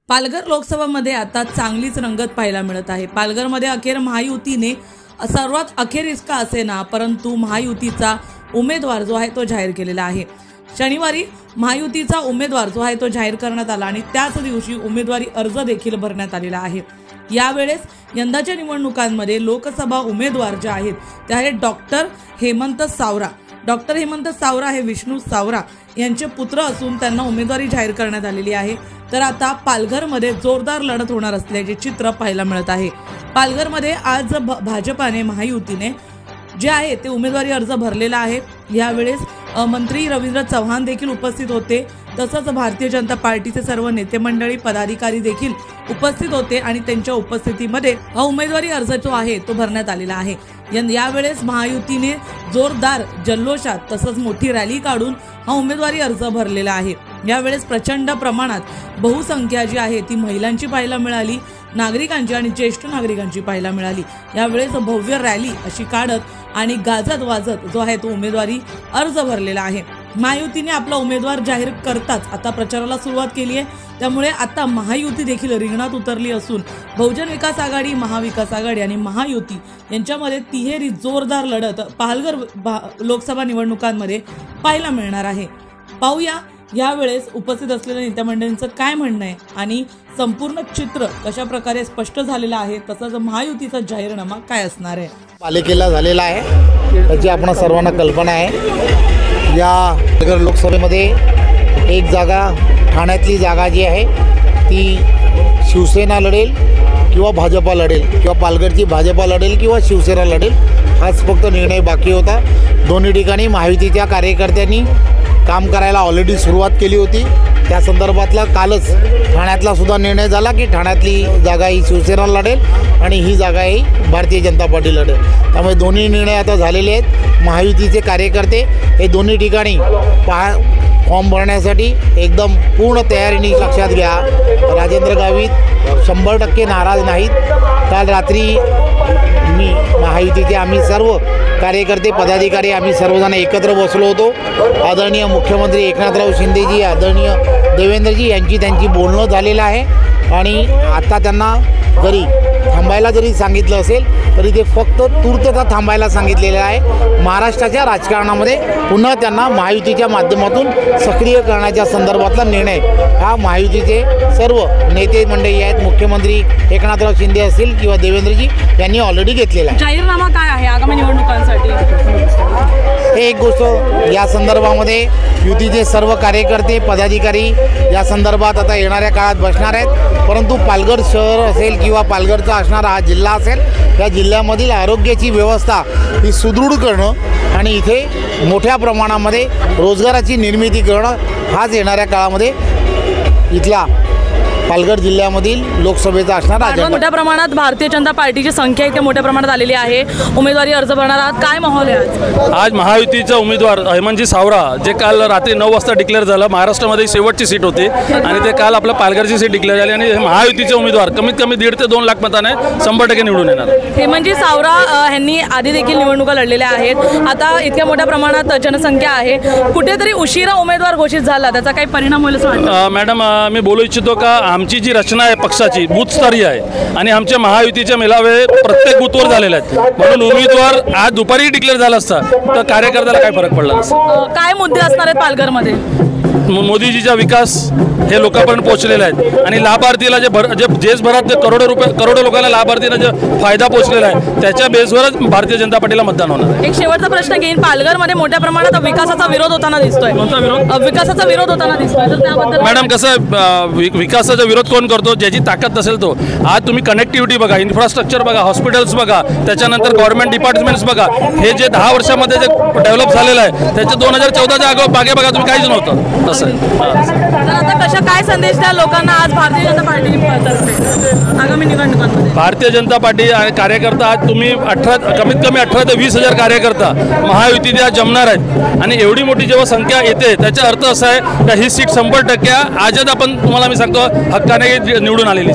पालघर लोकसभामध्ये आता चांगलीच रंगत पाहायला मिळत आहे। पालघरमध्ये अखेर महायुतीने सर्वात अखेरीस का असेना परंतु महायुतीचा उमेदवार जो आहे तो जाहीर केलेला आहे। शनिवारी महायुतीचा उमेदवार जो आहे तो जाहीर करण्यात आला आणि त्याच दिवशी उमेदवारी अर्ज देखील भरण्यात आलेला आहे। यावेळेस यंदाच्या निवडणुकांमध्ये लोकसभा उमेदवार जे आहेत ते आहेत डॉक्टर हेमंत सावरा। डॉक्टर हेमंत सावरा हे विष्णू सावरा यांचे पुत्र असून त्यांना उमेदवारी जाहीर करण्यात आलेली आहे। तर आता पालघरमध्ये जोरदार लढत होणार असल्याचे चित्र पाहायला मिळत आहे। पालघरमध्ये आज भाजपाने महायुतीने जे आहे ते उमेदवारी अर्ज भरलेला आहे। यावेळेस मंत्री रवींद्र चव्हाण देखील उपस्थित होते, तसंच भारतीय जनता पार्टीचे सर्व नेते मंडळी पदाधिकारी देखील उपस्थित होते आणि त्यांच्या उपस्थितीमध्ये हा उमेदवारी अर्ज जो आहे तो भरण्यात आलेला आहे। यावेळेस महायुतीने जोरदार जल्लोषात तसंच मोठी रॅली काढून हा उमेदवारी अर्ज भरलेला आहे। यावेळेस प्रचंड प्रमाणात बहुसंख्या जी आहे ती महिलांची पाहायला मिळाली, नागरिकांची आणि ज्येष्ठ नागरिकांची पाहायला मिळाली। यावेळेस भव्य रॅली अशी काढत आणि गाजत वाजत जो आहे तो उमेदवारी अर्ज भरलेला आहे। महायुतीने आपला उमेदवार जाहीर करताच आता प्रचाराला सुरुवात केली आहे। त्यामुळे आता महायुती देखील रिंगणात उतरली असून बहुजन विकास आघाडी, महाविकास आघाडी आणि महायुती यांच्यामध्ये तिहेरी जोरदार लढत पालघर लोकसभा निवडणुकांमध्ये पाहायला मिळणार आहे। पाहूया यावेळेस उपस्थित असलेल्या नेत्या मंडळींचं काय म्हणणं आहे आणि संपूर्ण चित्र कशा प्रकारे स्पष्ट झालेलं आहे, तसंच महायुतीचा जाहीरनामा काय असणार आहे। पालिकेला झालेला आहे त्याची आपण सर्वांना कल्पना आहे। या पालघर लोकसभेमध्ये एक जागा ठाण्यातली जागा जी आहे ती शिवसेना लढेल किंवा भाजपा लढेल किंवा पालघरची भाजपा लढेल किंवा शिवसेना लढेल, हाच फक्त निर्णय बाकी होता। दोन्ही ठिकाणी महायुतीच्या कार्यकर्त्यांनी काम करायला ऑलरेडी सुरुवात केली होती। त्या संदर्भातला कालच ठाण्यातला सुद्धा निर्णय झाला की ठाण्यातली जागा ही शिवसेना लढेल आणि ही जागा ही भारतीय जनता पार्टी लढेल। त्यामुळे दोन्ही निर्णय आता झालेले आहेत। महायुतीचे कार्यकर्ते हे दोन्ही ठिकाणी फॉर्म भरण्यासाठी एकदम पूर्ण तयारीने लक्षात घ्या। राजेंद्र गावित 100% नाराज नाहीत। काल रात्री मी महायुतीचे आम्ही सर्व कार्यकर्ते पदाधिकारी आम्ही सर्वजण एकत्र बसलो होतो। आदरणीय मुख्यमंत्री एकनाथराव शिंदेजी, आदरणीय देवेंद्रजी यांची त्यांची बोलणं झालेलं आहे आणि आता त्यांना जरी थांबायला जरी सांगितलं असेल तरी ते फक्त तूर्तता थांबायला सांगितलेलं आहे। महाराष्ट्राच्या राजकारणामध्ये पुन्हा त्यांना महायुतीच्या माध्यमातून सक्रिय करण्याच्या संदर्भातला निर्णय हा महायुतीचे सर्व नेते मंडळी आहेत, मुख्यमंत्री एकनाथराव शिंदे असतील किंवा देवेंद्रजी यांनी ऑलरेडी घेतलेला आहे। जाहीरनामा काय आहे आगामी निवडणुकांसाठी? हे एक गोष्ट या संदर्भामध्ये युतीचे सर्व कार्यकर्ते पदाधिकारी या संदर्भात आता येणाऱ्या काळात बसणार आहेत। परंतु पालघर शहर असेल किंवा पालघरचा असणारा हा जिल्हा असेल, त्या जिल्ह्यामधील आरोग्याची व्यवस्था ही सुदृढ करणं आणि इथे मोठ्या प्रमाणामध्ये रोजगाराची निर्मिती करणं हाच येणाऱ्या काळामध्ये इथल्या पालघर जिल्ह्यामधील लोकसभेचा असणार आहे। मोठ्या प्रमाणात भारतीय जनता पार्टीची संख्या इथे मोठ्या प्रमाणात आलेली आहे। उमेदवारी अर्ज भरणार आहात, काय माहोल आहे आज महायुतीचा उमेदवार हेमंतजी सावरा जे काल रात्री 9 वाजता डिक्लेअर झालं, महाराष्ट्रामध्ये शेवटची सीट होती आणि ते काल आपल्या पालघरची सीट डिक्लेअर झाली आणि महायुतीचे उमेदवार कमीत कमी 1.5 ते 2 लाख मताने 100% निवडून येणार। हेमंतजी सावरा यांनी आधी देखील निवडणुका लढलेल्या आहेत। आता इतक्या मोठ्या प्रमाणात जनसंख्या आहे, कुठेतरी उशिरा उमेदवार घोषित झाला, त्याचा काही परिणाम होईल असं वाटतं? मॅडम मी बोलू इच्छितो का आमची जी रचना आहे पक्षाची बूथस्तरीय आहे आणि आमच्या महायुतीचे मेळावे प्रत्येक बूथवर झालेले आहेत, म्हणून उमेदवार आज दुपारी डिक्लेअर झाला असता तर कार्यकर्त्याला काय फरक पडला नसता। काय मुद्दे असणार आहेत पालघरमध्ये? मोदीजीचा विकास हे लोकांपर्यंत पोहोचलेला आहे आणि लाभार्थीला जे देशभरात करोडो लोकांना लाभार्थीला जे फायदा पोहोचलेला आहे त्याच्या बेसवरच भारतीय जनता पार्टीला मतदान होणार। एक शेवटचा प्रश्न घेईन, पालघरमध्ये मोठ्या प्रमाणात विकासाचा विरोध होताना दिसतोय। कोणता विरोध? विकासाचा विरोध होताना दिसतोय, तर त्याबद्दल मॅडम कसं विकासाचा विरोध कोण करतो? ज्याची ताकद नसेल तो। आज तुम्ही कनेक्टिव्हिटी बघा, इन्फ्रास्ट्रक्चर बघा, हॉस्पिटल्स बघा, त्याच्यानंतर गव्हर्नमेंट डिपार्टमेंट्स बघा, हे जे 10 वर्षामध्ये जे डेव्हलप झालेलं आहे त्याच्या 2014च्या मागे बघा तुम्ही काहीच नव्हतं तसं आहे। तर आता कशा काय संदेश द्या लोकांना आज भारतीय जनता पार्टी आगामी निवडणुकांमध्ये? भारतीय जनता पार्टी कार्यकर्ता आज तुम्ही कमीत कमी 18 ते 20 हजार कार्यकर्ता महायुतीच्या जमणार आहेत आणि एवढी मोठी जेव्हा संख्या येते त्याचा अर्थ असा आहे की ही सीट 100% आजच आपण तुम्हाला मी सांगतो हक्काने निवडून आलेली।